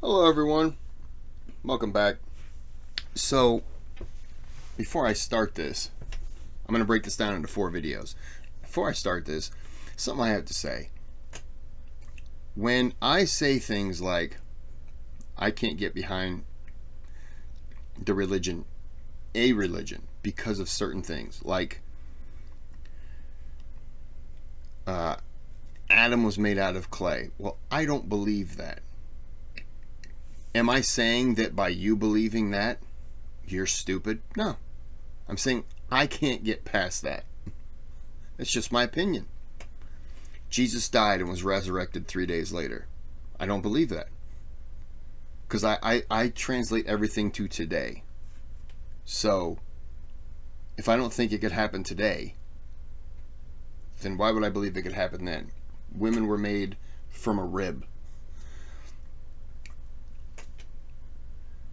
Hello everyone, welcome back. So before I start this, I'm going to break this down into 4 videos. Before I start this, something I have to say. When I say things like I can't get behind the religion, a religion, because of certain things, like Adam was made out of clay. Well, I don't believe that. Am I saying that by you believing that, you're stupid? No. I'm saying I can't get past that. It's just my opinion. Jesus died and was resurrected 3 days later. I don't believe that. Because I translate everything to today. So, if I don't think it could happen today, then why would I believe it could happen then? Women were made from a rib.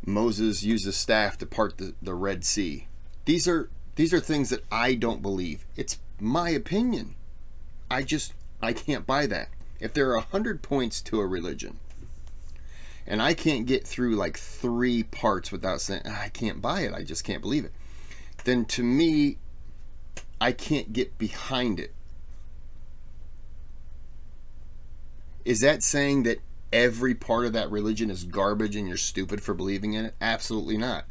Moses used a staff to part the Red Sea. These are things that I don't believe. It's my opinion. I can't buy that. If there are 100 points to a religion, and I can't get through like 3 parts without saying, I can't buy it, I just can't believe it, then to me, I can't get behind it. Is that saying that every part of that religion is garbage and you're stupid for believing in it? Absolutely not.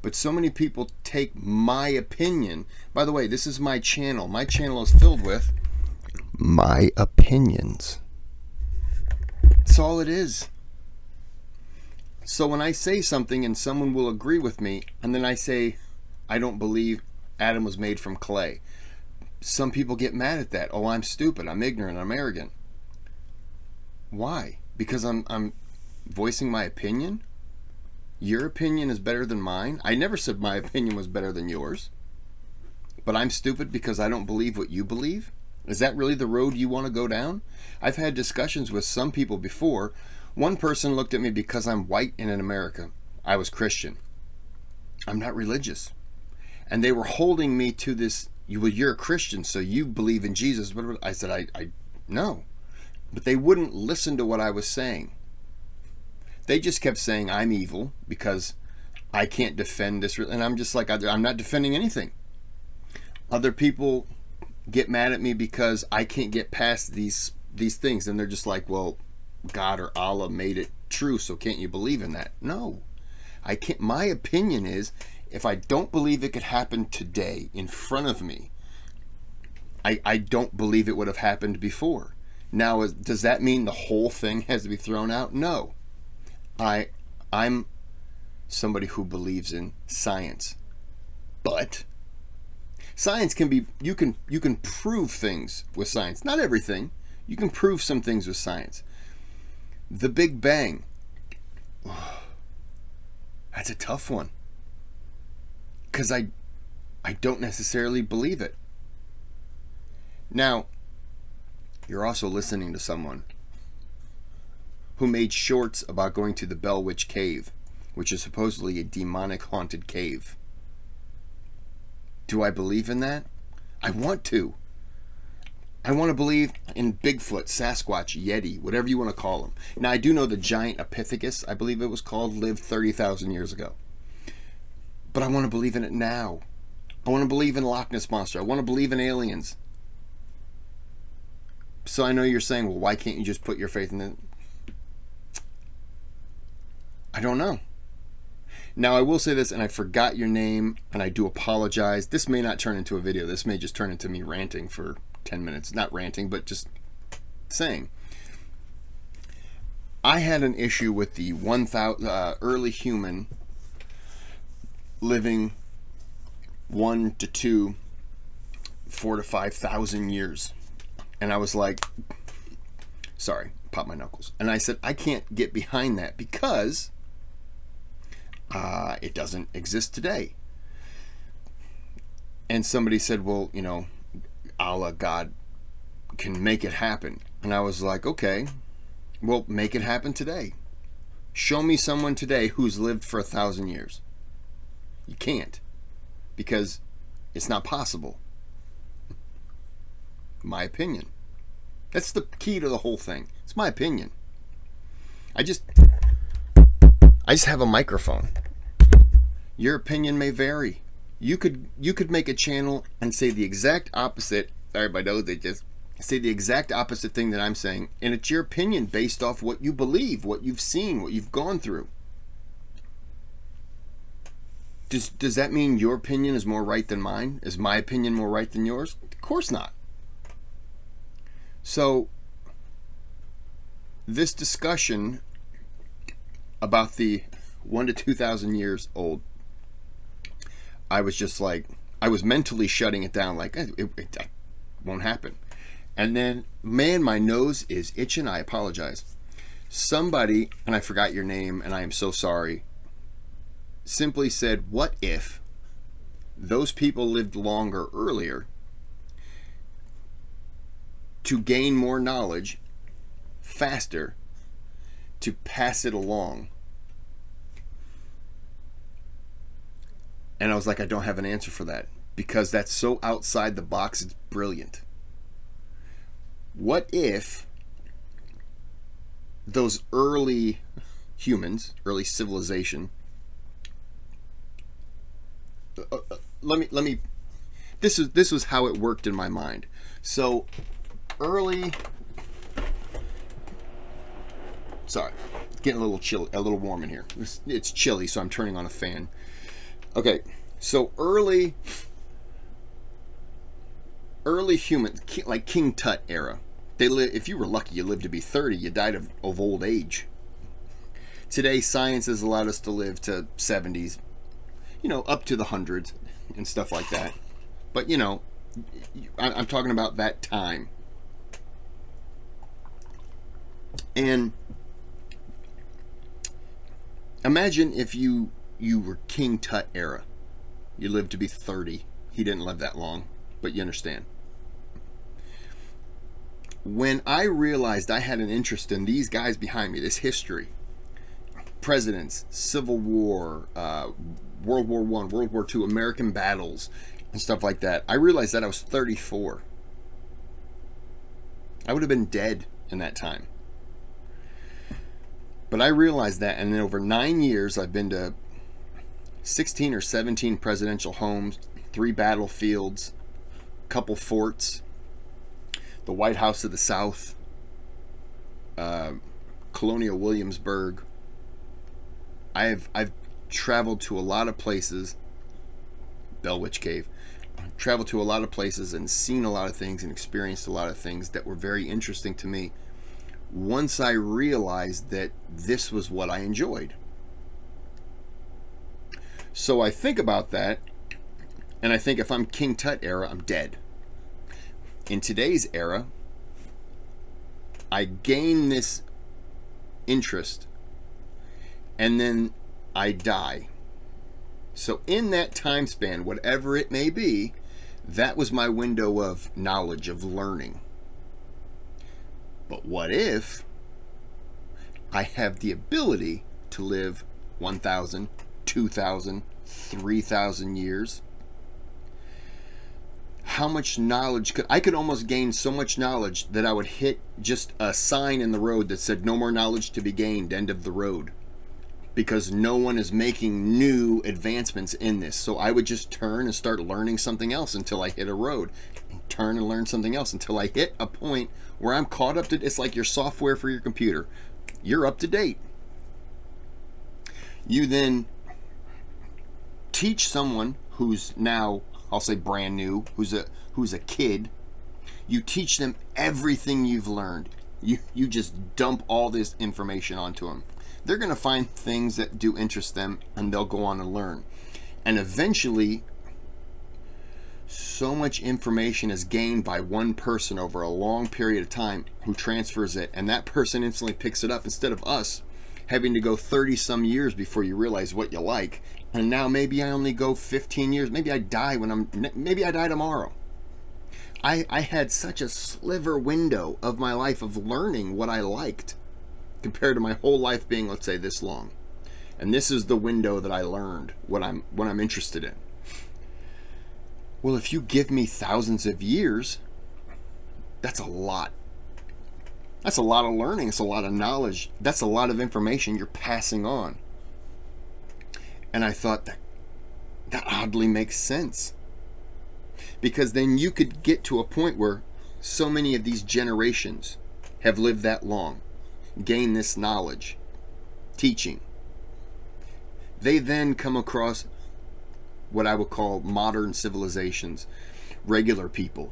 But so many people take my opinion. By the way, this is my channel. My channel is filled with my opinions. That's all it is. So when I say something and someone will agree with me, and then I say, I don't believe Adam was made from clay, some people get mad at that. Oh, I'm stupid, I'm ignorant, I'm arrogant. Why? Because I'm voicing my opinion? Your opinion is better than mine? I never said my opinion was better than yours. But I'm stupid because I don't believe what you believe? Is that really the road you want to go down? I've had discussions with some people before. One person looked at me because I'm white and in America. I was Christian. I'm not religious. And they were holding me to this, well, you're a Christian, so you believe in Jesus. I said, I no. But they wouldn't listen to what I was saying. They just kept saying I'm evil because I can't defend this. And I'm just like, I'm not defending anything. Other people get mad at me because I can't get past these things. And they're just like, well, God or Allah made it true, so can't you believe in that? No, I can't. My opinion is, if I don't believe it could happen today in front of me, I don't believe it would have happened before. Now, does that mean the whole thing has to be thrown out? No. I'm somebody who believes in science. But science can be, you can prove things with science. Not everything. You can prove some things with science. The Big Bang. That's a tough one. Because I don't necessarily believe it. Now, you're also listening to someone who made shorts about going to the Bell Witch Cave, which is supposedly a demonic haunted cave. Do I believe in that? I want to. I want to believe in Bigfoot, Sasquatch, Yeti, whatever you want to call them. Now, I do know the giant Epithecus, I believe it was called, lived 30,000 years ago. But I want to believe in it now. I want to believe in Loch Ness Monster. I want to believe in aliens. So I know you're saying, well, why can't you just put your faith in it? I don't know. Now, I will say this, and I forgot your name, and I do apologize. This may not turn into a video. This may just turn into me ranting for 10 minutes. Not ranting, but just saying. I had an issue with the early human living 1 to 2, 4 to 5,000 years. And I was like, sorry, pop my knuckles. And I said, I can't get behind that because it doesn't exist today. And somebody said, well, you know, Allah, God, can make it happen. And I was like, okay, well, make it happen today. Show me someone today who's lived for 1,000 years. You can't, because it's not possible. My opinion. That's the key to the whole thing. It's my opinion. I just have a microphone. Your opinion may vary. You could make a channel and say the exact opposite. Everybody knows they just say the exact opposite thing that I'm saying, and it's your opinion based off what you believe, what you've seen, what you've gone through. Does that mean your opinion is more right than mine? Is my opinion more right than yours? Of course not. So this discussion about the 1 to 2,000 years old, I was just like, I was mentally shutting it down, like it won't happen. And then, man, my nose is itching. I apologize. Somebody, and I forgot your name, and I am so sorry, simply said, what if those people lived longer earlier to gain more knowledge faster, to pass it along? And I was like, I don't have an answer for that, because that's so outside the box. It's brilliant. What if those early humans, early civilization, let me this was how it worked in my mind. So early, sorry, it's getting a little chill, a little warm in here. It's chilly, so I'm turning on a fan. Okay, so early humans, like King Tut era, they live. If you were lucky, you lived to be 30. You died of old age. Today, science has allowed us to live to 70s, you know, up to the hundreds and stuff like that. But you know, I'm talking about that time. And imagine if you were King Tut era. You lived to be 30. He didn't live that long, but you understand. When I realized I had an interest in these guys behind me, this history, presidents, Civil War, World War I, World War II, American battles, and stuff like that, I realized that I was 34. I would have been dead in that time. But I realized that, and in over 9 years, I've been to 16 or 17 presidential homes, 3 battlefields, couple forts, the White House of the South, Colonial Williamsburg. I've traveled to a lot of places, Bell Witch Cave, traveled to a lot of places and seen a lot of things and experienced a lot of things that were very interesting to me once I realized that this was what I enjoyed. So I think about that, and I think if I'm King Tut era, I'm dead. In today's era, I gain this interest, and then I die. So in that time span, whatever it may be, that was my window of knowledge, of learning. But what if I have the ability to live 1,000, 2,000, 3,000 years? How much knowledge I could almost gain so much knowledge that I would hit just a sign in the road that said no more knowledge to be gained, end of the road, because no one is making new advancements in this. So I would just turn and start learning something else until I hit a road, turn and learn something else until I hit a point where I'm caught up to. It's like your software for your computer. You're up to date. You then teach someone who's now, I'll say brand new, who's a kid. You teach them everything you've learned. You just dump all this information onto them. They're going to find things that do interest them, and they'll go on and learn. And eventually, so much information is gained by one person over a long period of time who transfers it, and that person instantly picks it up, instead of us having to go 30 some years before you realize what you like. And now maybe I only go 15 years. Maybe I die maybe I die tomorrow. I had such a sliver window of my life of learning what I liked compared to my whole life being, let's say, this long. And this is the window that I learned what I'm interested in. Well, if you give me thousands of years, that's a lot. That's a lot of learning. It's a lot of knowledge. That's a lot of information you're passing on. And I thought that oddly makes sense. Because then you could get to a point where so many of these generations have lived that long, gained this knowledge, teaching. They then come across what I would call modern civilizations, regular people.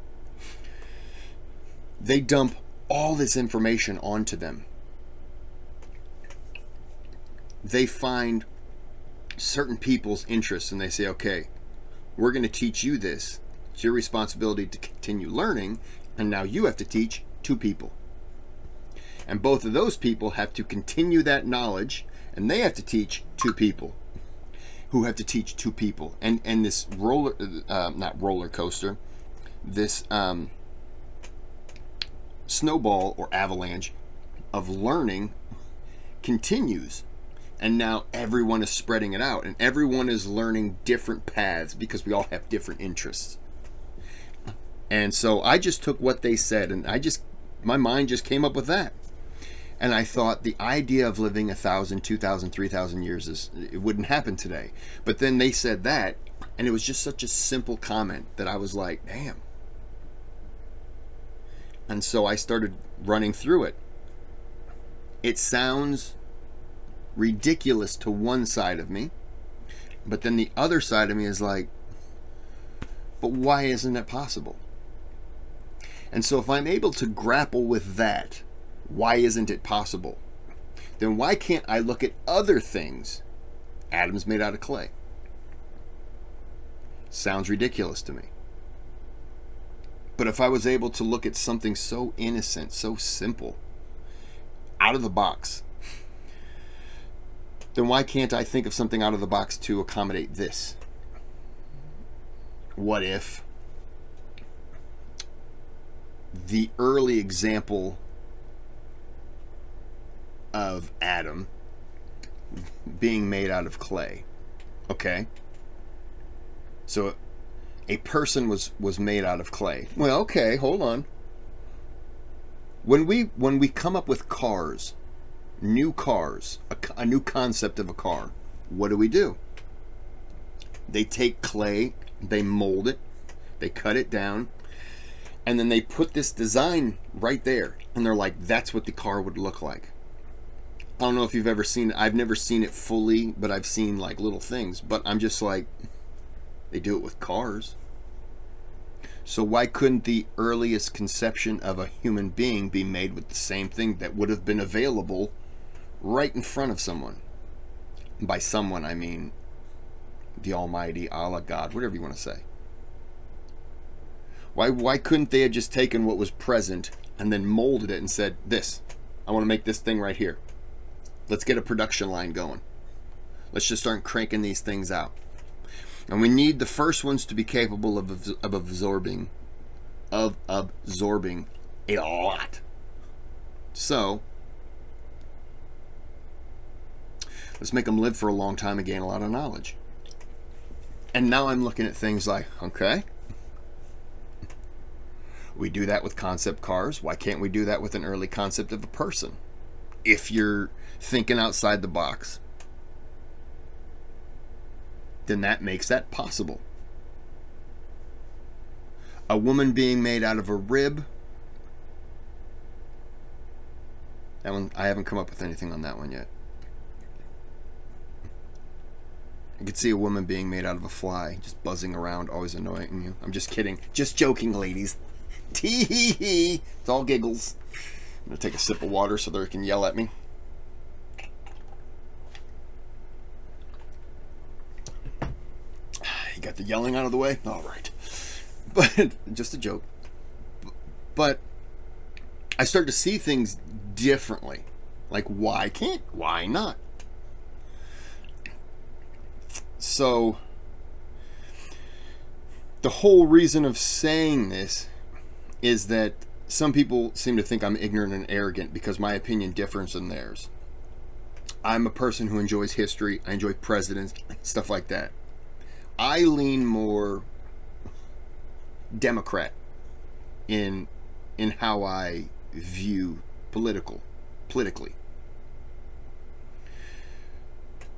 They dump all this information onto them. They find certain people's interests and they say, okay, we're going to teach you this. It's your responsibility to continue learning, and now you have to teach 2 people. And both of those people have to continue that knowledge, and they have to teach 2 people who have to teach 2 people. And this not roller coaster, this snowball or avalanche of learning continues. And now everyone is spreading it out, and everyone is learning different paths because we all have different interests. And so I just took what they said, and my mind just came up with that. And I thought the idea of living 1,000, 2,000, 3,000 years it wouldn't happen today. But then they said that, and it was just such a simple comment that I was like, damn. And so I started running through it. It sounds ridiculous to one side of me, but then the other side of me is like, but why isn't it possible? And so if I'm able to grapple with that, why isn't it possible? Then why can't I look at other things? Atoms made out of clay. Sounds ridiculous to me. But if I was able to look at something so innocent, so simple, out of the box, then why can't I think of something out of the box to accommodate this? What if the early example of Adam being made out of clay? Okay, so a person was made out of clay. Well, okay, hold on. When we come up with cars, new cars, a new concept of a car, what do? They take clay, they mold it, they cut it down, and then they put this design right there, and they're like, that's what the car would look like. I don't know if you've ever seen it. I've never seen it fully, but I've seen like little things. But I'm just like, they do it with cars. So why couldn't the earliest conception of a human being be made with the same thing that would have been available right in front of someone? And by someone, I mean the Almighty, Allah, God, whatever you want to say. Why couldn't they have just taken what was present and then molded it and said, this, I want to make this thing right here. Let's get a production line going. Let's just start cranking these things out. And we need the first ones to be capable of absorbing a lot. So let's make them live for a long time and gain a lot of knowledge. And now I'm looking at things like, okay, we do that with concept cars. Why can't we do that with an early concept of a person? If you're thinking outside the box, then that makes that possible. A woman being made out of a rib. That one, I haven't come up with anything on that one yet. I could see a woman being made out of a fly, just buzzing around, always annoying you. I'm just kidding. Just joking, ladies. Tee hee hee. It's all giggles. I'm going to take a sip of water so they can yell at me. You got the yelling out of the way? All right. But just a joke. But I start to see things differently. Like, why can't? Why not? So the whole reason of saying this is that some people seem to think I'm ignorant and arrogant because my opinion differs than theirs. I'm a person who enjoys history. I enjoy presidents, stuff like that. I lean more Democrat in how I view politically.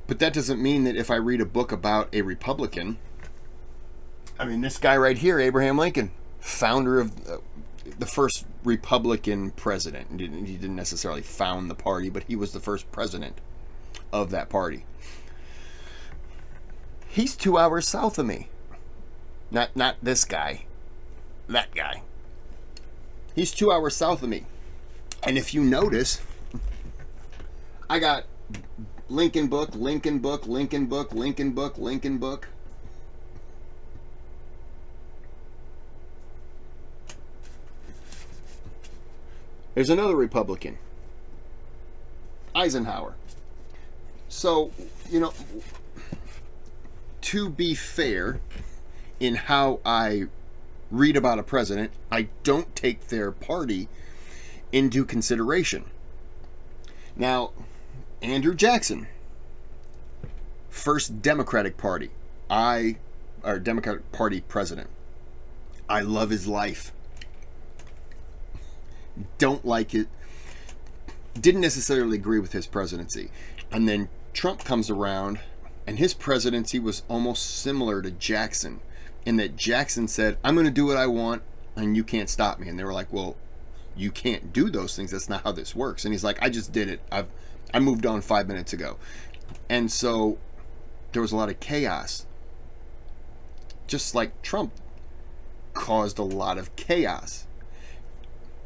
But that doesn't mean that if I read a book about a Republican, I mean, this guy right here, Abraham Lincoln, founder of the first Republican president. He didn't necessarily found the party, but he was the first president of that party. He's 2 hours south of me. Not this guy. That guy. He's 2 hours south of me. And if you notice, I got Lincoln book, Lincoln book, Lincoln book, Lincoln book, Lincoln book. There's another Republican, Eisenhower. So, you know, to be fair in how I read about a president, I don't take their party into consideration. Now, Andrew Jackson, first Democratic Party, Democratic Party president. I love his life. Don't like it. Didn't necessarily agree with his presidency. And then Trump comes around, and his presidency was almost similar to Jackson, in that Jackson said, I'm going to do what I want, and you can't stop me. And they were like, well, you can't do those things. That's not how this works. And he's like, I just did it. I moved on 5 minutes ago. And so there was a lot of chaos. Just like Trump caused a lot of chaos.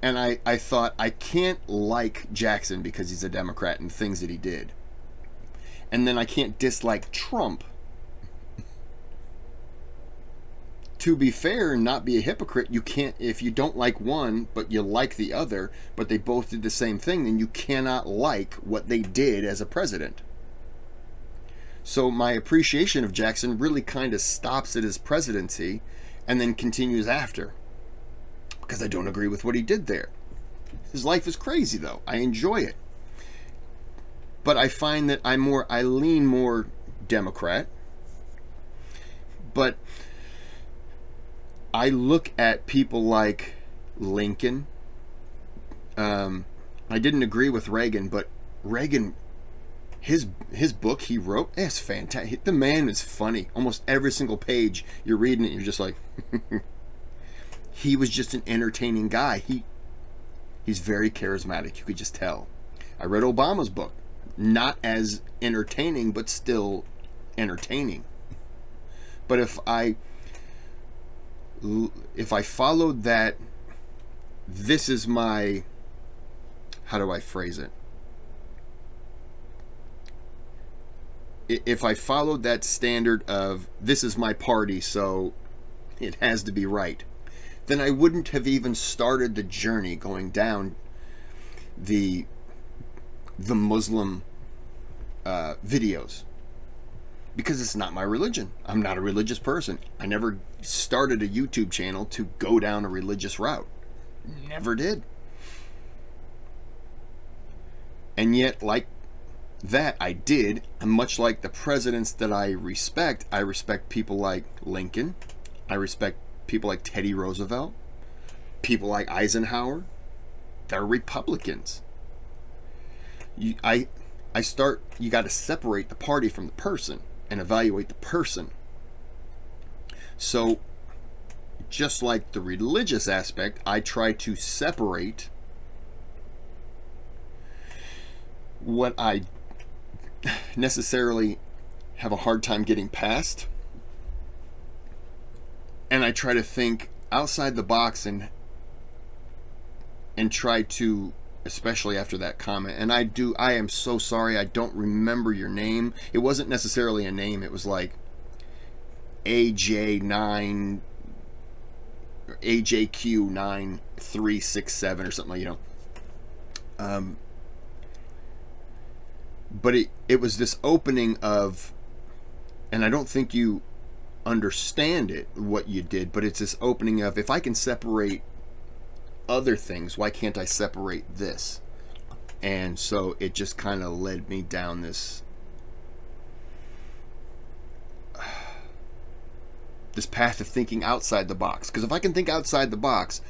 And I thought, I can't like Jackson because he's a Democrat and things that he did. And then I can't dislike Trump. To be fair and not be a hypocrite, you can't, if you don't like one, but you like the other, but they both did the same thing, then you cannot like what they did as a president. So my appreciation of Jackson really kind of stops at his presidency and then continues after. Because I don't agree with what he did there. His life is crazy though. I enjoy it. But I find that I lean more Democrat. But I look at people like Lincoln. I didn't agree with Reagan, but Reagan, his book he wrote, it's fantastic. The man is funny. Almost every single page you're reading it, you're just like, he was just an entertaining guy. He's very charismatic. You could just tell. I read Obama's book. Not as entertaining, but still entertaining. But if I followed that, this is my, how do I phrase it? If I followed that standard of, this is my party, so it has to be right, then I wouldn't have even started the journey going down the Muslim videos, because it's not my religion. I'm not a religious person. I never started a YouTube channel to go down a religious route. Never did. And yet, like that, I did. And much like the presidents that I respect people like Lincoln. I respect people like Teddy Roosevelt. People like Eisenhower. They're Republicans. You got to separate the party from the person and evaluate the person. So just like the religious aspect, I try to separate what I necessarily have a hard time getting past, and I try to think outside the box and try to, especially after that comment, and I am so sorry, I don't remember your name. It wasn't necessarily a name, it was like AJ9 or AJQ9367 or something, you know. But it was this opening of, and I don't think you understand it, what you did, but it's this opening of, if I can separate other things, why can't I separate this? And so it just kind of led me down this path of thinking outside the box. Because if I can think outside the box,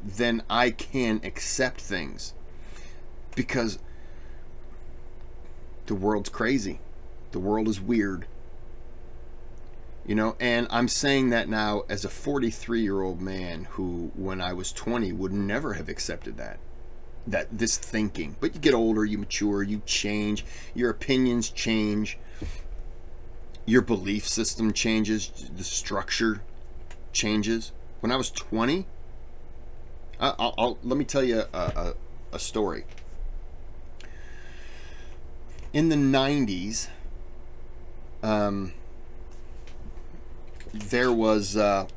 then I can accept things. Because The world's crazy. The world is weird. You know, and I'm saying that now as a 43-year-old man who, when I was 20, would never have accepted this thinking. But you get older, you mature, you change, your opinions change, your belief system changes, the structure changes. When I was 20, let me tell you a story. In the 90s, there was I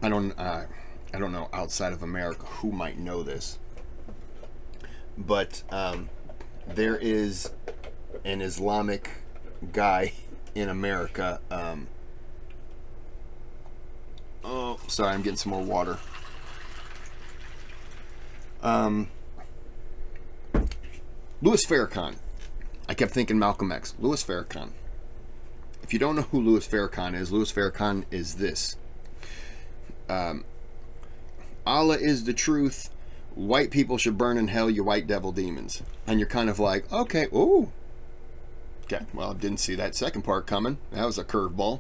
don't know outside of America who might know this, but there is an Islamic guy in America. Oh, sorry, I'm getting some more water. Louis Farrakhan. I kept thinking Malcolm X. Louis Farrakhan. If you don't know who Louis Farrakhan is this. Allah is the truth. White people should burn in hell, you white devil demons. And you're kind of like, okay, ooh. Okay, well, I didn't see that second part coming. That was a curveball.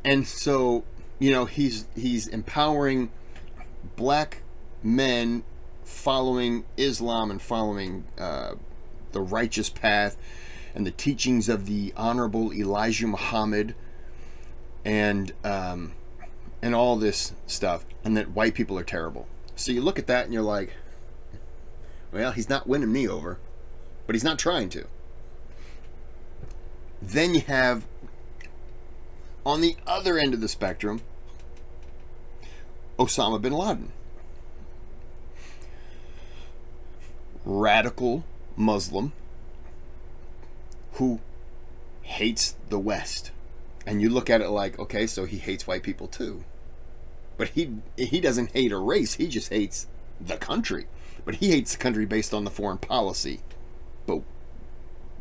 And so, you know, he's empowering black men following Islam and following the righteous path and the teachings of the Honorable Elijah Muhammad and all this stuff, and that white people are terrible. So you look at that and you're like, well, he's not winning me over, but he's not trying to. Then you have, on the other end of the spectrum, Osama bin Laden. Radical Muslim who hates the West. And you look at it like, okay, so he hates white people too. But he doesn't hate a race, he just hates the country. But he hates the country based on the foreign policy. But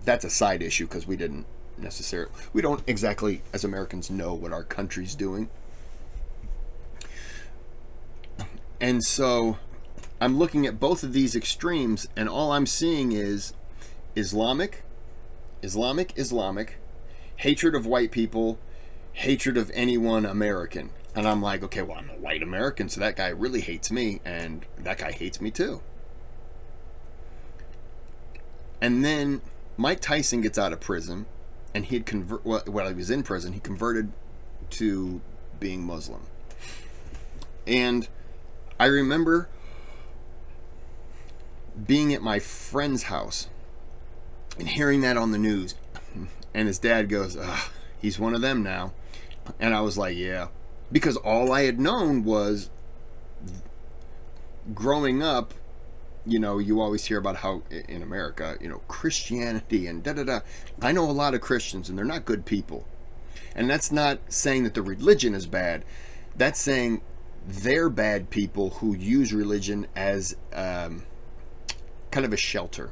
that's a side issue because we don't exactly, as Americans, know what our country's doing. And so I'm looking at both of these extremes, and all I'm seeing is Islamic, hatred of white people, hatred of anyone American. And I'm like, okay, well, I'm a white American, so that guy really hates me, and that guy hates me too. And then Mike Tyson gets out of prison, and while he was in prison, he converted to being Muslim. And I remember being at my friend's house and hearing that on the news, and his dad goes, he's one of them now. And I was like, yeah, because all I had known was, growing up, you know, you always hear about how in America, you know, Christianity and da-da-da. I know a lot of Christians, and they're not good people. And that's not saying that the religion is bad. That's saying they're bad people who use religion as kind of a shelter,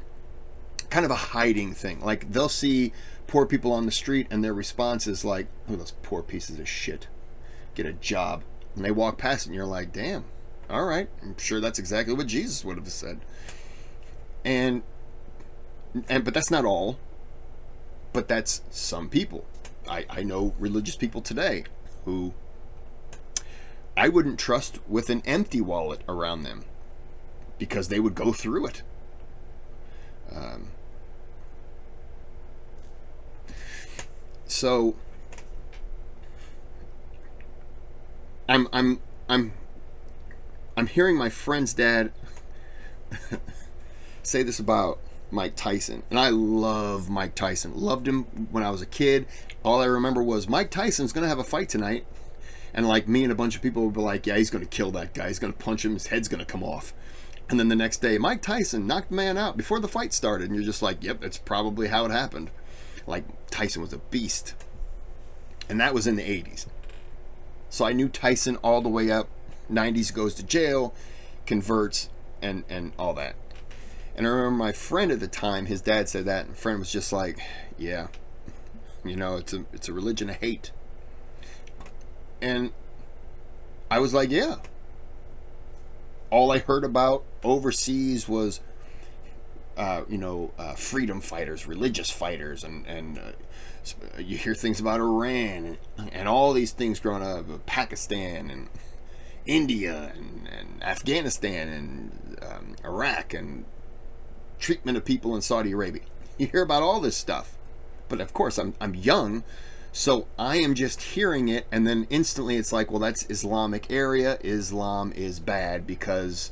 kind of a hiding thing. Like, they'll see poor people on the street, and their response is like, oh, those poor pieces of shit, get a job. And they walk past it, and you're like, damn, all right, I'm sure that's exactly what Jesus would have said. But that's not all. But that's some people. I know religious people today who I wouldn't trust with an empty wallet around them, because they would go through it. So I'm hearing my friend's dad say this about Mike Tyson, and I love Mike Tyson. Loved him when I was a kid. All I remember was Mike Tyson's gonna have a fight tonight, and like me and a bunch of people would be like, yeah, he's gonna kill that guy, he's gonna punch him, his head's gonna come off. And then the next day, Mike Tyson knocked the man out before the fight started, and you're just like, yep, that's probably how it happened. Like, Tyson was a beast. And that was in the 80s. So I knew Tyson all the way up. 90s, goes to jail, converts, and all that. And I remember my friend at the time, his dad said that, and the friend was just like, yeah, you know, it's a religion of hate. And I was like, yeah. All I heard about overseas was, freedom fighters, religious fighters, and you hear things about Iran and all these things growing up, Pakistan and India and Afghanistan and Iraq and treatment of people in Saudi Arabia. You hear about all this stuff, but of course I'm young, so I am just hearing it, and then instantly it's like, well, that's Islamic area. Islam is bad because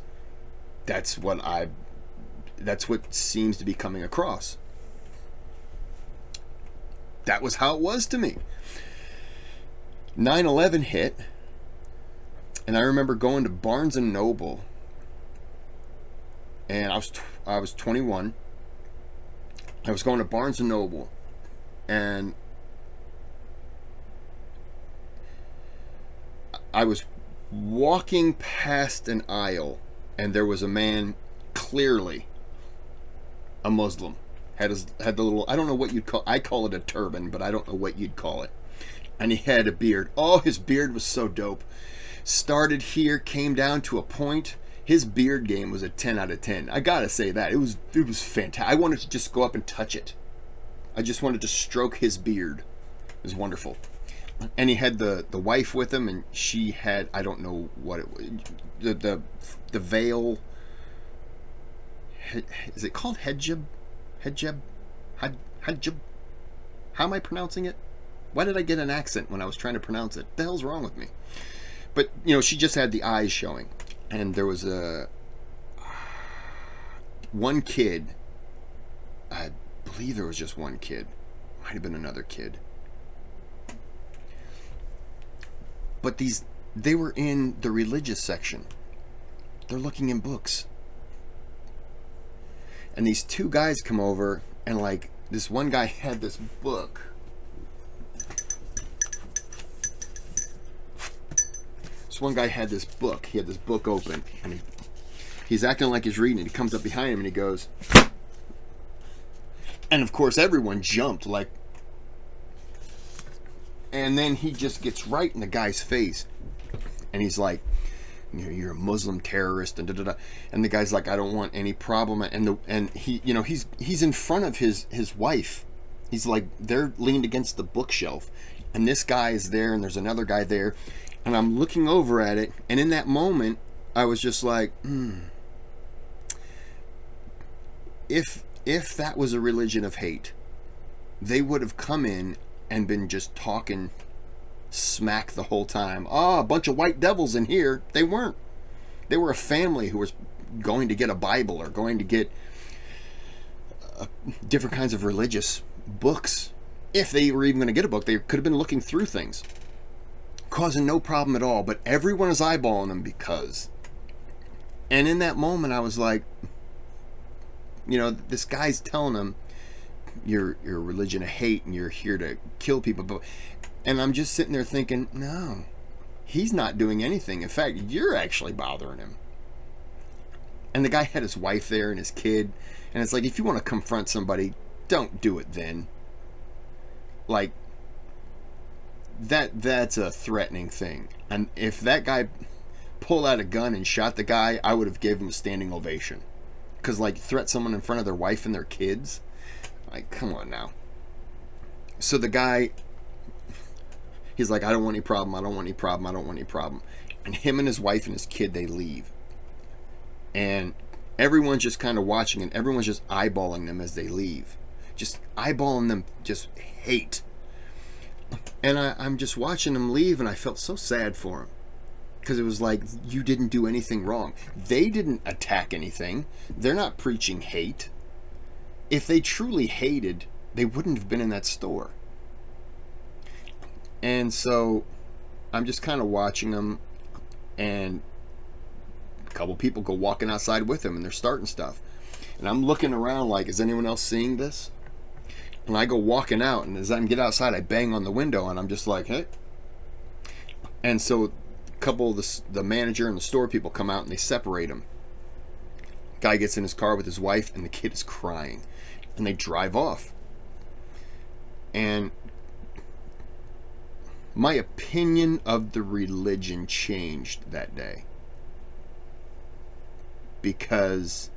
that's what seems to be coming across. That was how it was to me. 9/11 hit, and I remember going to Barnes and Noble, and I was 21. I was going to Barnes and Noble, and I was walking past an aisle, and there was a man, clearly a Muslim, had the little, I don't know what you'd call, I call it a turban, but I don't know what you'd call it. And he had a beard. Oh, his beard was so dope. Started here, came down to a point. His beard game was a 10 out of 10. I gotta say that. It was fantastic. I wanted to just go up and touch it. I just wanted to stroke his beard. It was wonderful. And he had the wife with him, and she had, I don't know what it was, the veil. Is it called hijab? Hijab? Hijab? How am I pronouncing it? Why did I get an accent when I was trying to pronounce it? What the hell's wrong with me? But, she just had the eyes showing. And there was one kid. I believe there was just one kid. Might have been another kid. But they were in the religious section. They're looking in books. And these two guys come over, and like, this one guy had this book. This one guy had this book. He had this book open, and he's acting like he's reading it. He comes up behind him and he goes, and of course everyone jumped, like, and then he just gets right in the guy's face, and he's like, you're a Muslim terrorist, and da-da-da. And the guy's like, I don't want any problem. And he, he's in front of his wife. He's like, they're leaned against the bookshelf, and this guy is there, and there's another guy there, and I'm looking over at it, and in that moment, I was just like, if that was a religion of hate, they would have come in and been just talking smack the whole time. A bunch of white devils in here. They weren't. They were a family who was going to get a Bible or going to get different kinds of religious books. If they were even going to get a book, they could have been looking through things, causing no problem at all. But everyone is eyeballing them because. And in that moment, I was like, this guy's telling them, you're a religion of hate and you're here to kill people. And I'm just sitting there thinking, no, he's not doing anything. In fact, you're actually bothering him. And the guy had his wife there and his kid. And it's like, if you want to confront somebody, don't do it then. Like, that's a threatening thing. And if that guy pulled out a gun and shot the guy, I would have given him a standing ovation. Because, like, threat someone in front of their wife and their kids? Like, come on now. So the guy, he's like, I don't want any problem, I don't want any problem, I don't want any problem. And him and his wife and his kid, they leave. And everyone's just kind of watching, and everyone's just eyeballing them as they leave. Just eyeballing them, just hate. And I'm just watching them leave, and I felt so sad for him. Because it was like, you didn't do anything wrong. They didn't attack anything. They're not preaching hate. If they truly hated, they wouldn't have been in that store. And so I'm just kind of watching them, and a couple people go walking outside with them, and they're starting stuff. And I'm looking around like, is anyone else seeing this? And I go walking out, and as I get outside, I bang on the window, and I'm just like, hey. And so a couple of the manager and the store people come out, and they separate them. Guy gets in his car with his wife, and the kid is crying. And they drive off. And my opinion of the religion changed that day. because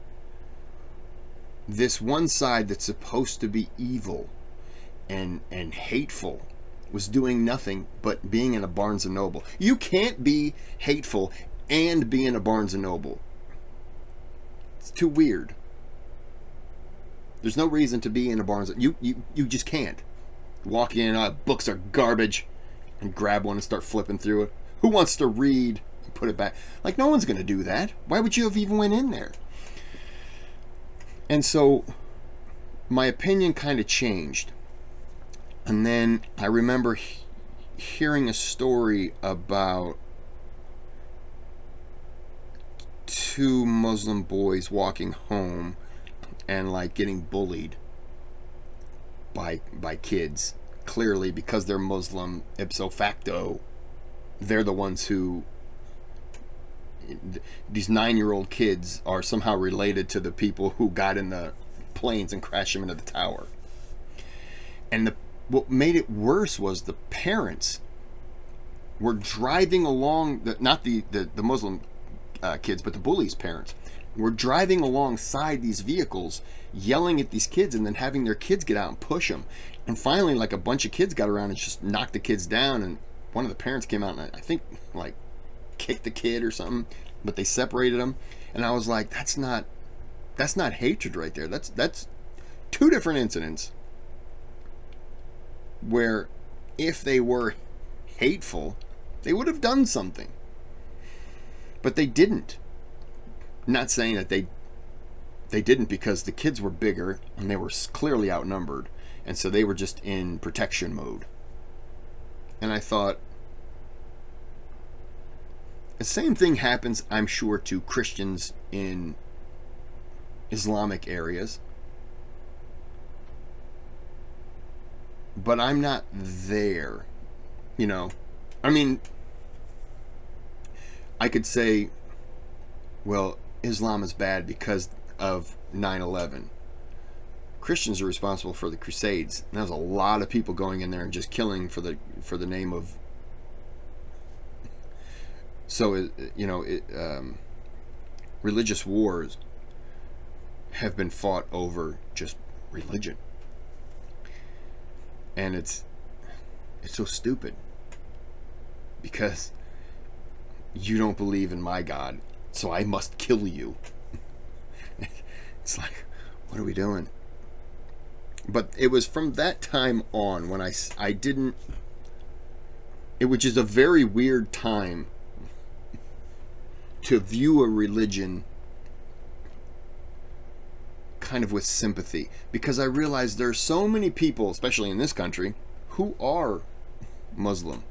this one side that's supposed to be evil and hateful was doing nothing but being in a Barnes & Noble. You can't be hateful and be in a Barnes & Noble. It's too weird. There's no reason to be in a Barnes. You just can't. Walk in, books are garbage, and grab one and start flipping through it. Who wants to read and put it back? Like, no one's going to do that. Why would you have even went in there? And so my opinion kind of changed. And then I remember hearing a story about two Muslim boys walking home and like getting bullied by kids. Clearly, because they're Muslim, ipso facto, they're the ones who, these 9-year-old kids are somehow related to the people who got in the planes and crashed them into the tower. And what made it worse was the parents were driving along, not the Muslim kids, but the bullies' parents were driving alongside these vehicles, yelling at these kids, and then having their kids get out and push them. And finally, like, a bunch of kids got around and just knocked the kids down, and one of the parents came out and I think like kicked the kid or something, but they separated them. And I was like, that's not hatred right there. That's two different incidents where if they were hateful, they would have done something, but they didn't. Not saying that they didn't, because the kids were bigger and they were clearly outnumbered, and so they were just in protection mode. And I thought, the same thing happens, I'm sure, to Christians in Islamic areas, but I'm not there, you know. I mean, I could say, well, Islam is bad because of 9/11. Christians are responsible for the Crusades, and there's a lot of people going in there and just killing for the name of. So you know, religious wars have been fought over just religion, and it's so stupid, because you don't believe in my God, so I must kill you. It's like, what are we doing? But it was from that time on when I didn't, it was just a very weird time to view a religion kind of with sympathy, because I realized there are so many people, especially in this country, who are Muslim,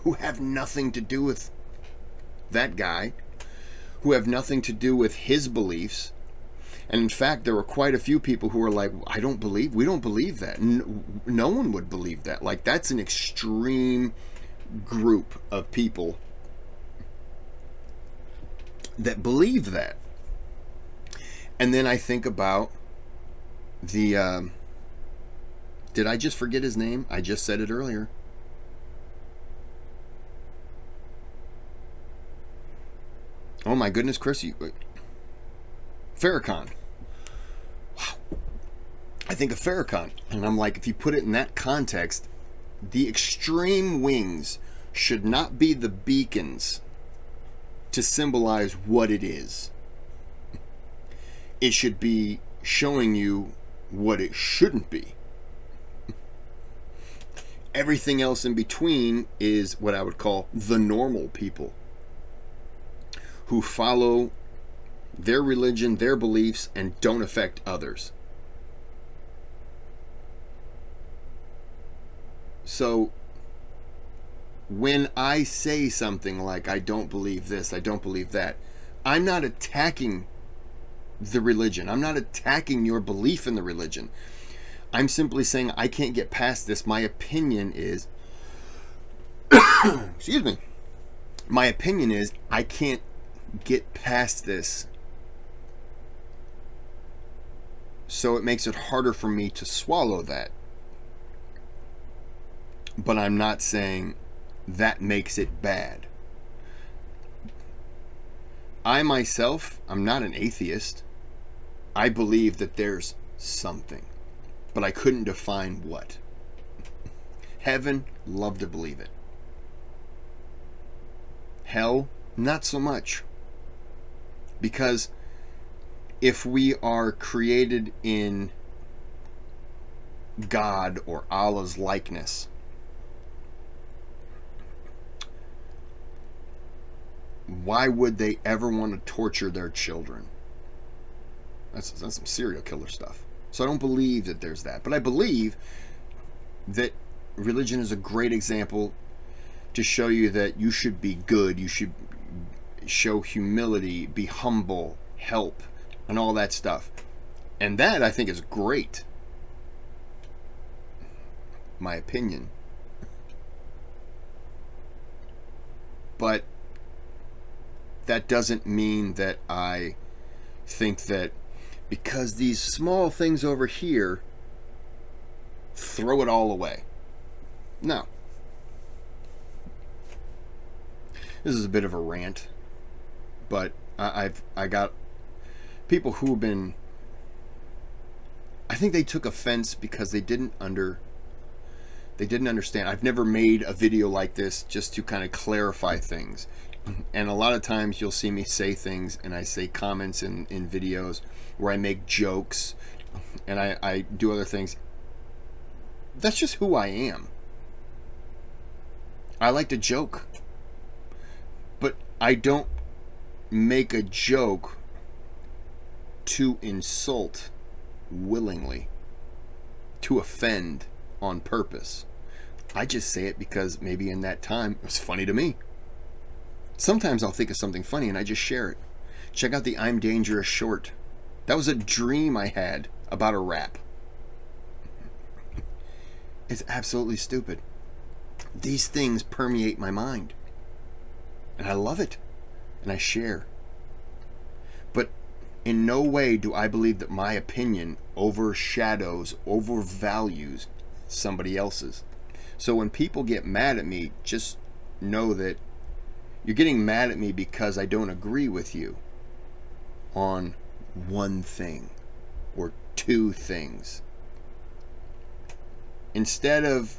who have nothing to do with that guy, who have nothing to do with his beliefs. And in fact, there were quite a few people who were like, we don't believe that. No one would believe that. Like, that's an extreme group of people that believe that. And then I think about the, did I just forget his name? I just said it earlier. Oh my goodness, Kris, Farrakhan. Wow. I think of Farrakhan, and I'm like, if you put it in that context, the extreme wings should not be the beacons to symbolize what it is. It should be showing you what it shouldn't be. Everything else in between is what I would call the normal people, who follow their religion, their beliefs, and don't affect others. So when I say something like, I don't believe this, I don't believe that, I'm not attacking the religion. I'm not attacking your belief in the religion. I'm simply saying I can't get past this. My opinion is, excuse me, my opinion is I can't get past this, so it makes it harder for me to swallow that. But I'm not saying that makes it bad. I myself, I'm not an atheist. I believe that there's something, but I couldn't define what. Heaven, love to believe it. Hell, not so much. Because if we are created in God or Allah's likeness, why would they ever want to torture their children? That's some serial killer stuff. So I don't believe that there's that. But I believe that religion is a great example to show you that you should be good. You should show humility, be humble, help, and all that stuff. And that, I think, is great. My opinion. But that doesn't mean that I think that because these small things over here, throw it all away. No. This is a bit of a rant, but I got people who have been, I think they took offense because they didn't understand. I've never made a video like this just to kind of clarify things. And a lot of times you'll see me say things, and I say comments in videos where I make jokes and I do other things. That's just who I am. I like to joke, but I don't make a joke to insult willingly, to offend on purpose. I just say it because maybe in that time it was funny to me. Sometimes I'll think of something funny and I just share it. Check out the I'm Dangerous short. That was a dream I had about a rap. It's absolutely stupid. These things permeate my mind. And I love it. And I share. But in no way do I believe that my opinion overshadows, overvalues somebody else's. So when people get mad at me, just know that you're getting mad at me because I don't agree with you on one thing or two things. Instead of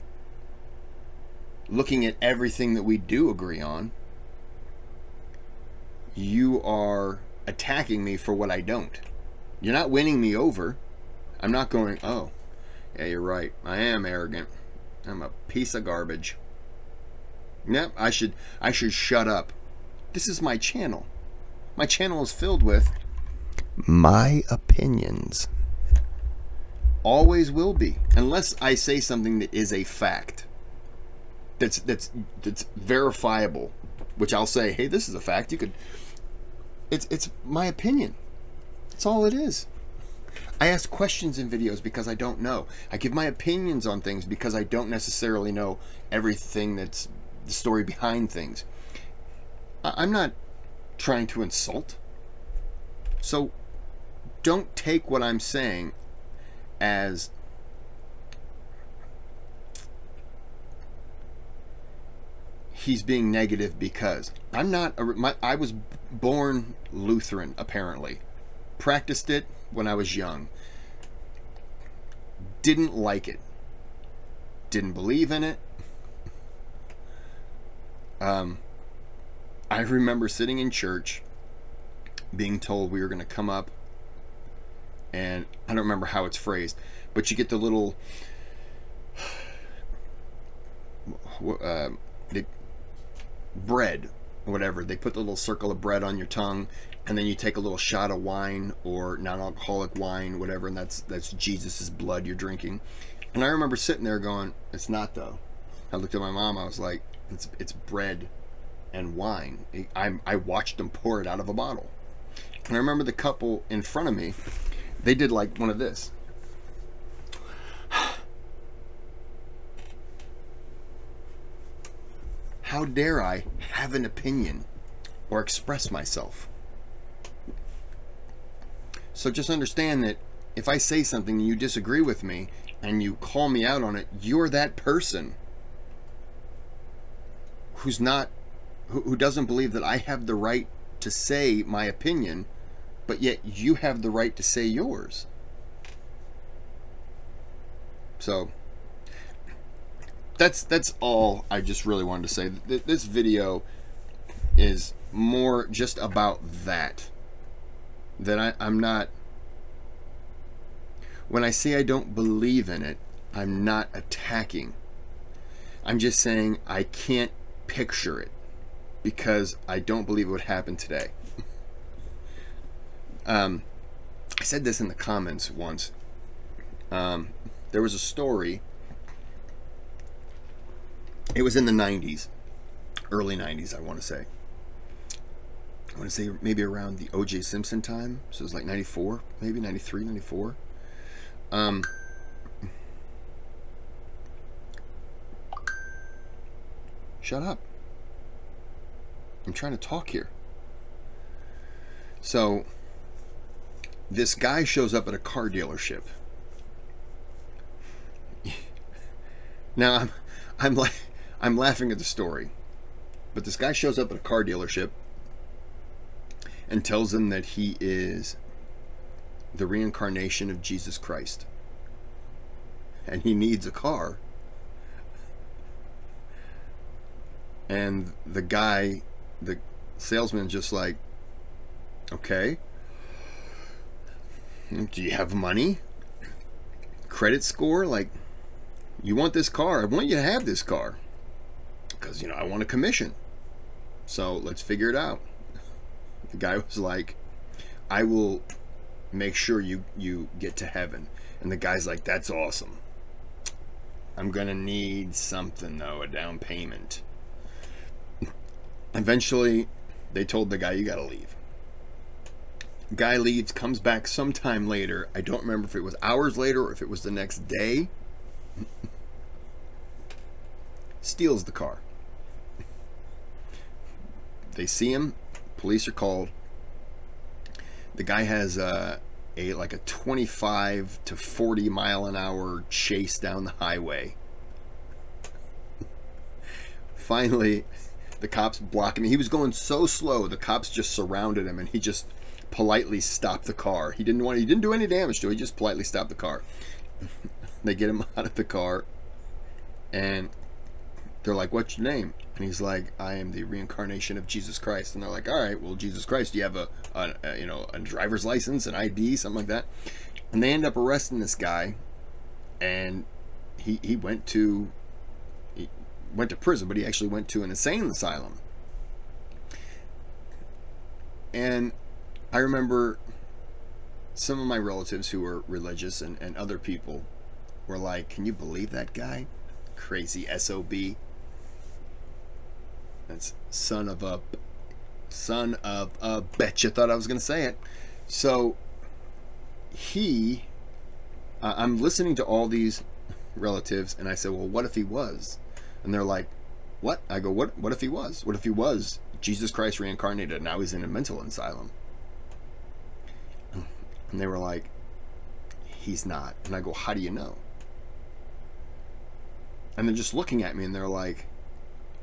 looking at everything that we do agree on, you are attacking me for what I don't. You're not winning me over. I'm not going, oh, yeah, you're right. I am arrogant. I'm a piece of garbage. Yep, I should shut up. This is my channel. My channel is filled with my opinions. Always will be, unless I say something that is a fact. That's verifiable, which I'll say, hey, this is a fact. You could. It's my opinion. That's all it is. I ask questions in videos because I don't know. I give my opinions on things because I don't necessarily know everything that's the story behind things. I'm not trying to insult. So don't take what I'm saying as he's being negative because I'm not I was born Lutheran, apparently. Practiced it when I was young. Didn't like it. Didn't believe in it. I remember sitting in church being told we were going to come up, and I don't remember how it's phrased, but you get the little bread, whatever. They put the little circle of bread on your tongue, and then you take a little shot of wine or non-alcoholic wine, whatever, and that's Jesus's blood you're drinking. And I remember sitting there going, it's not though. I looked at my mom, I was like, it's bread and wine. I watched them pour it out of a bottle. And I remember the couple in front of me, they did like one of this. How dare I have an opinion or express myself? So just understand that if I say something and you disagree with me and you call me out on it, you're that person who doesn't believe that I have the right to say my opinion, but yet you have the right to say yours. So that's all I just really wanted to say. This video is more just about that I'm not, when I say I don't believe in it, I'm not attacking. I'm just saying I can't picture it because I don't believe it would happen today. I said this in the comments once. There was a story. It was in the 90s, early 90s, I want to say. I want to say maybe around the O.J. Simpson time. So it was like 94, maybe 93, 94. Shut up. I'm trying to talk here. So this guy shows up at a car dealership. Now I'm laughing at the story, but this guy shows up at a car dealership and tells them that he is the reincarnation of Jesus Christ and he needs a car. And the salesman, just like, okay, do you have money? Credit score? Like, you want this car? I want you to have this car because, you know, I want a commission. So let's figure it out. The guy was like, I will make sure you get to heaven. And the guy's like, that's awesome. I'm gonna need something though, a down payment. Eventually, they told the guy, you gotta leave. Guy leaves, comes back sometime later. I don't remember if it was hours later or if it was the next day. Steals the car. They see him. Police are called. The guy has like a 25 to 40 mile an hour chase down the highway. Finally, the cops block him. He was going so slow, the cops just surrounded him, and he just politely stopped the car. He didn't do any damage to it. He just politely stopped the car. They get him out of the car, and they're like, what's your name? And he's like, I am the reincarnation of Jesus Christ. And they're like, all right, well, Jesus Christ, do you have a driver's license, an ID, something like that? And they end up arresting this guy, and he went to prison, but he actually went to an insane asylum. And I remember some of my relatives who were religious and other people were like, can you believe that guy? Crazy SOB. That's son of a bitch. I thought I was going to say it. So I'm listening to all these relatives, and I said, well, what if he was? And they're like, what? I go, what if he was? What if he was Jesus Christ reincarnated? Now he's in a mental asylum. And they were like, he's not. And I go, how do you know? And they're just looking at me, and they're like,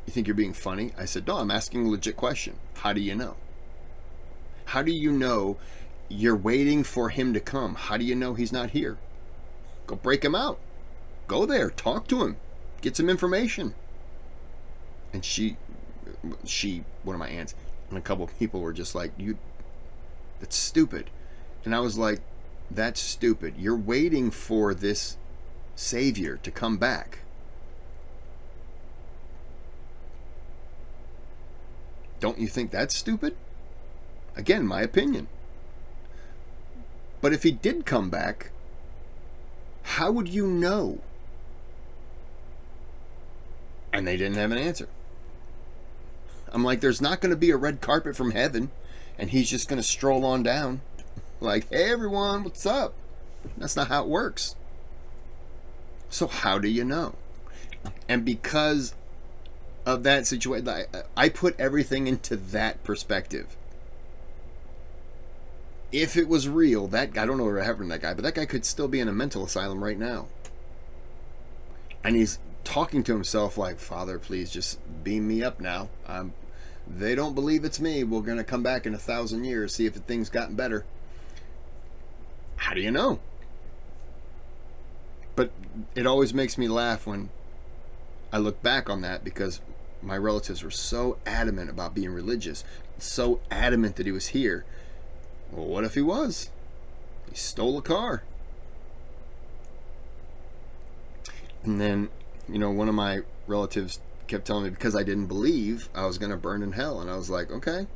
you think you're being funny? I said, no, I'm asking a legit question. How do you know? How do you know you're waiting for him to come? How do you know he's not here? Go break him out. Go there. Talk to him. Get some information. And she, one of my aunts, and a couple of people were just like, that's stupid. And I was like, that's stupid. You're waiting for this savior to come back. Don't you think that's stupid? Again, my opinion. But if he did come back, how would you know? And they didn't have an answer. I'm like, there's not going to be a red carpet from heaven, and he's just going to stroll on down. Like, hey everyone, what's up? That's not how it works. So how do you know? And because of that situation, I put everything into that perspective. If it was real, that I don't know what happened to that guy, but that guy could still be in a mental asylum right now. And he's talking to himself like, Father, please just beam me up now. they don't believe it's me. We're going to come back in 1,000 years, see if things gotten better. How do you know? But it always makes me laugh when I look back on that, because my relatives were so adamant about being religious, so adamant that he was here. Well, what if he was? He stole a car. And then, you know, one of my relatives kept telling me because I didn't believe I was going to burn in hell. And I was like, okay.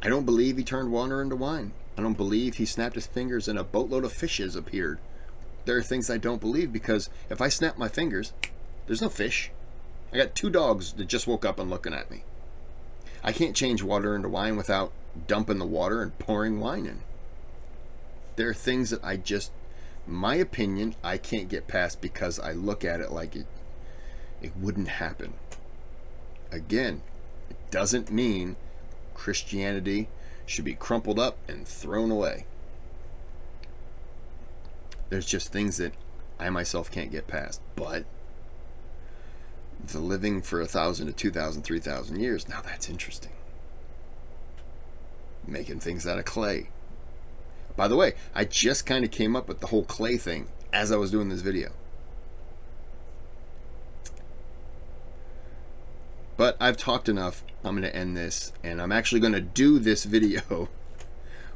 I don't believe he turned water into wine. I don't believe he snapped his fingers and a boatload of fishes appeared. There are things I don't believe, because if I snap my fingers, there's no fish. I got 2 dogs that just woke up and looking at me. I can't change water into wine without dumping the water and pouring wine in. There are things that I just, my opinion, I can't get past because I look at it like it wouldn't happen. Again, it doesn't mean Christianity should be crumpled up and thrown away. There's just things that I myself can't get past. But the living for 1,000 to 2,000, 3,000 years, now that's interesting. Making things out of clay. By the way, I just kind of came up with the whole clay thing as I was doing this video. But I've talked enough. I'm going to end this, and I'm actually going to do this video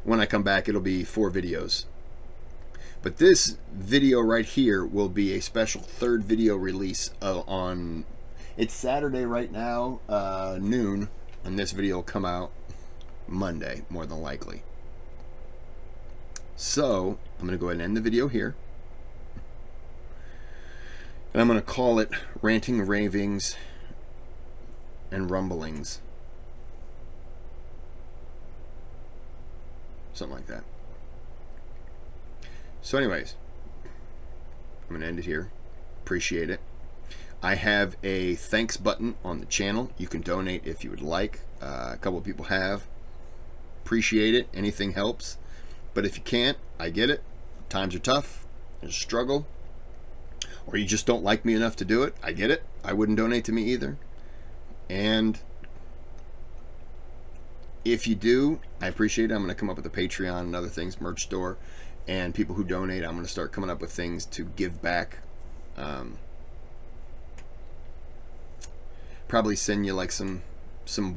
when I come back. It'll be 4 videos. But this video right here will be a special 3rd video release on, it's Saturday right now, noon, and this video will come out Monday, more than likely. So I'm going to go ahead and end the video here. And I'm going to call it Ranting, Ravings, and Rumblings. Something like that. So anyways, I'm going to end it here. Appreciate it. I have a thanks button on the channel. You can donate if you would like. A couple of people have. Appreciate it. Anything helps. But if you can't, I get it. Times are tough. There's a struggle. Or you just don't like me enough to do it. I get it. I wouldn't donate to me either. And if you do, I appreciate it. I'm going to come up with a Patreon and other things, merch store. And people who donate, I'm going to start coming up with things to give back. Probably send you like some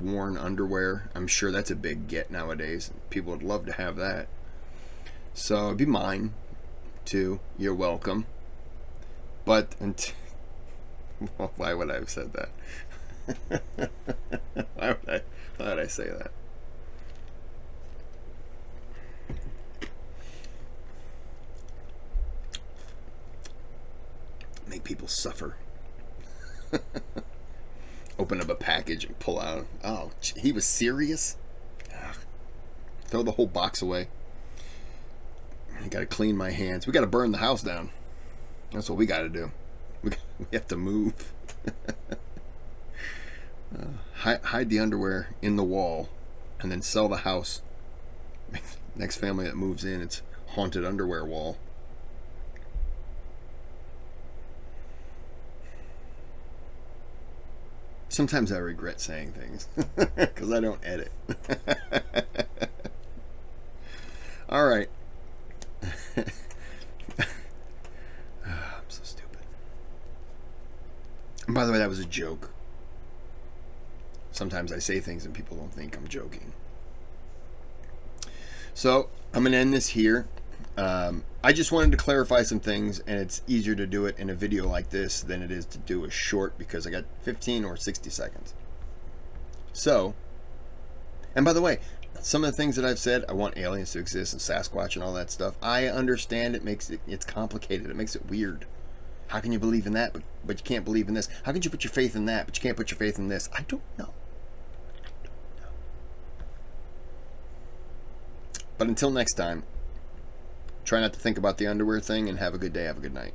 worn underwear. I'm sure that's a big get nowadays. People would love to have that. So it'd be mine too. You're welcome. But well, why would I have said that? why would I say that? Make people suffer. Open up a package and pull out. Oh, he was serious? Ugh. Throw the whole box away. I gotta clean my hands. We gotta burn the house down. That's what we gotta do. We have to move. Hide the underwear in the wall and then sell the house. Next family that moves in, it's haunted underwear wall. Sometimes I regret saying things because I don't edit. All right. I'm so stupid. And by the way, that was a joke. Sometimes I say things and people don't think I'm joking. So I'm going to end this here. I just wanted to clarify some things, and it's easier to do it in a video like this than it is to do a short because I got 15 or 60 seconds. So, and by the way, some of the things that I've said, I want aliens to exist and Sasquatch and all that stuff. I understand it's complicated. It makes it weird. How can you believe in that, but you can't believe in this? How can you put your faith in that, but you can't put your faith in this? I don't know. But until next time, try not to think about the underwear thing, and have a good day, have a good night.